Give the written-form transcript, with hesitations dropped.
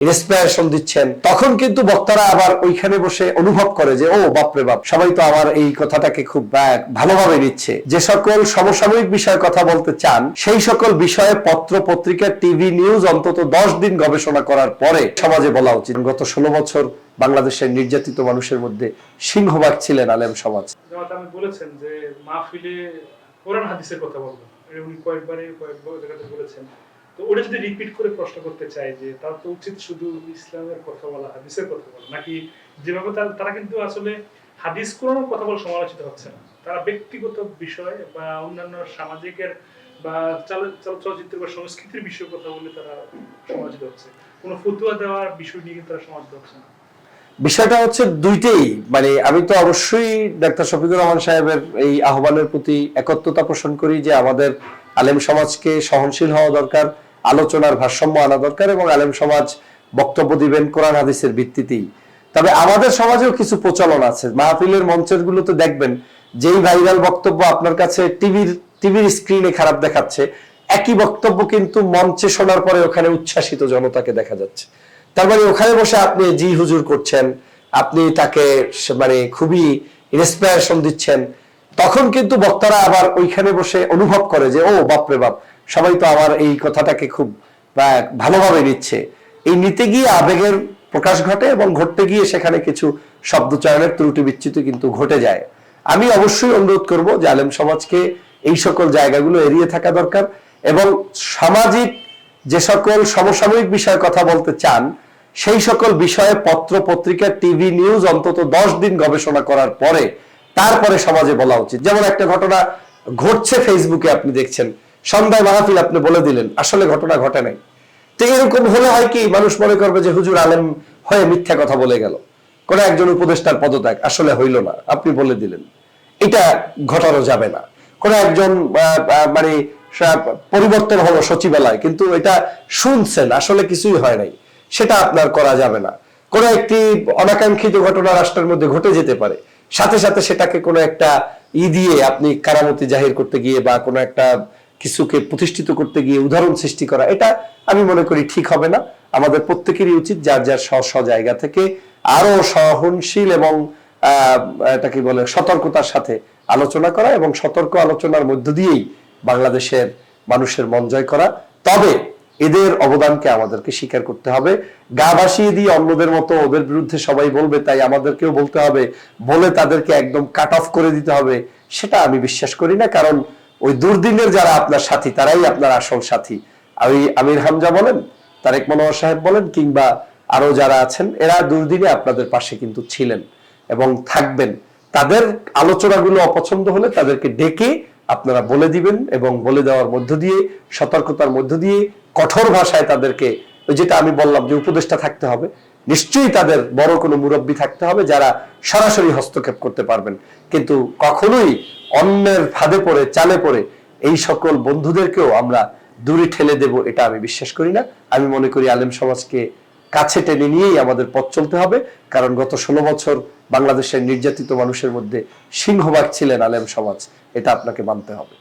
Inspiration দিচ্ছেন, তখন কিন্তু বক্তারা আবার ওইখানে বসে অনুভব করে যে ও বাপরে বাপ, সবাই তো আমার এই কথাটাকে খুব ভালোভাবে নিচ্ছে। যে সকল সমসাময়িক বিষয়ে কথা বলতে চান সেই সকল বিষয়ে পত্র পত্রিকা টিভি নিউজ অন্তত 10 দিন গবেষণা করার পরে সমাজে বলা উচিত। গত 16 বছর বাংলাদেশের নির্যাতিত মানুষের মধ্যে সিংহভাগ ছিলেন আলেম সমাজ। আপনি বলেছেন যে মাহফিলে কোরআন হাদিসের কথা বলবেন, উনি কয়েক জায়গাতে বলেছেন। তো ওটা যদি রিপিট করে প্রশ্ন করতে চাই যে তার তো উচিত শুধু ইসলামের কথা বলা, হাদিসের কথা বলা, নাকি যেভাবে তারা কিন্তু আসলে হাদিস কোরআনের কথা বলে সমালোচিত হচ্ছে না, তারা ব্যক্তিগত বিষয় বা অন্যান্য সামাজিকের বা চলচ্চিত্র বা সংস্কৃতির বিষয়ে কথা বলে তারা সমালোচিত হচ্ছে, কোনো ফতুয়া দেওয়ার বিষয় নিয়ে তারা সমালোচিত হচ্ছে না। বিষয়টা হচ্ছে দুইটাই, মানে আমি তো অবশ্যই ডাক্তার শফিকুর রহমান সাহেবের এই আহ্বানের প্রতি একত্রতা পোষণ করি যে আমাদের আলেম সমাজকে সহনশীল হওয়া দরকার, আলোচনার ভারসাম্য আনা দরকার এবং আলেম সমাজ বক্তব্য দিবেন কোরআন হাদিসের ভিত্তিতেই। তবে আমাদের সমাজেও কিছু প্রচলন আছে, মাহফিলের মঞ্চের গুলোতে দেখবেন যেই ভাইরাল বক্তব্য আপনার কাছে টিভির স্ক্রিনে খারাপ দেখাচ্ছে, একই বক্তব্য কিন্তু মঞ্চে শোনার পরে ওখানে উচ্ছ্বাসিত জনতাকে দেখা যাচ্ছে। তার মানে ওখানে বসে আপনি জি হুজুর করছেন, আপনি তাকে মানে খুবই ইন্সপিরেশন দিচ্ছেন, তখন কিন্তু বক্তারা আবার ওইখানে বসে অনুভব করে যে ও বাপরে বাপ, সবাই তো আমার এই কথাটাকে খুব ভালোভাবে নিচ্ছে। এই নিতে গিয়ে আবেগের প্রকাশ ঘটে এবং ঘটতে গিয়ে সেখানে কিছু শব্দচয়নের ত্রুটি বিচ্যুতি কিন্তু ঘটে যায়। আমি অবশ্যই অনুরোধ করব যে আলেম সমাজকে এই সকল জায়গাগুলো এড়িয়ে থাকা দরকার এবং সামাজিক যে সকল সমসাময়িক বিষয়ে কথা বলতে চান সেই সকল বিষয়ে পত্র পত্রিকা টিভি নিউজ অন্তত 10 দিন গবেষণা করার পরে তারপরে সমাজে বলা উচিত। যেমন একটা ঘটনা ঘটছে ফেসবুকে, আপনি দেখছেন সন্ধ্যায় মাহফিল, আপনি বলে দিলেন, আসলে ঘটনা ঘটে নাই। তো এরকম হলে হয় কি, মানুষ মনে করবে যে হুজুর আলেম হয়ে মিথ্যা কথা বলে গেল, কোন একজন উপদেষ্টার পদত্যাগ আসলে হইল না, আপনি বলে দিলেন, এটা ঘটানো যাবে না। কোন একজন মানে পরিবর্তন হলো সচিবালয়, কিন্তু এটা শুনছেন আসলে কিছুই হয় নাই, সেটা আপনার করা যাবে না। কোন একটি অনাকাঙ্ক্ষিত ঘটনা রাষ্ট্রের মধ্যে ঘটে যেতে পারে, সাথে সাথে সেটাকে কোনো একটা দিয়ে আপনি কারামতি জাহির করতে গিয়ে বা কোনো একটা কিছুকে প্রতিষ্ঠিত করতে গিয়ে উদাহরণ সৃষ্টি করা, এটা আমি মনে করি ঠিক হবে না। আমাদের প্রত্যেকেরই উচিত যার যার স্ব জায়গা থেকে আরো সহনশীল এবং এটা কি বলে সতর্কতার সাথে আলোচনা করা এবং সতর্ক আলোচনার মধ্য দিয়েই বাংলাদেশের মানুষের মন জয় করা। তবে এদের অবদানকে আমাদেরকে স্বীকার করতে হবে। গা ভাসিয়ে দিয়ে অন্যদের মতো ওদের বিরুদ্ধে সবাই বলবে তাই আমাদেরকেও বলতে হবে, বলে তাদেরকে একদম কাট অফ করে দিতে হবে, সেটা আমি বিশ্বাস করি না। কারণ ওই দুর্দিনের যারা আপনার সাথী তারাই আপনার আসল সাথী। আমির হামজা বলেন, তারেক মনোয়ার সাহেব বলেন, কিংবা আরো যারা আছেন, এরা দুর্দিনে আপনাদের পাশে কিন্তু ছিলেন এবং থাকবেন। তাদের আলোচনাগুলো অপছন্দ হলে তাদেরকে ডেকে আপনারা বলে দিবেন এবং বলে দেওয়ার মধ্য দিয়ে, সতর্কতার মধ্য দিয়ে, কঠোর ভাষায় তাদেরকে, যেটা আমি বললাম যে উপদেষ্টা থাকতে হবে, নিশ্চয়ই তাদের বড় কোনো মুরব্বী থাকতে হবে যারা সরাসরি হস্তক্ষেপ করতে পারবেন। কিন্তু কখনোই অন্যের ফাঁদে পড়ে চালে পড়ে এই সকল বন্ধুদেরকেও আমরা দূরে ঠেলে দেব, এটা আমি বিশ্বাস করি না। আমি মনে করি আলেম সমাজকে কাছে টেনে নিয়েই আমাদের পথ চলতে হবে, কারণ গত 16 বছর বাংলাদেশের নির্যাতিত মানুষের মধ্যে সিংহভাগ ছিলেন আলেম সমাজ, এটা আপনাকে মানতে হবে।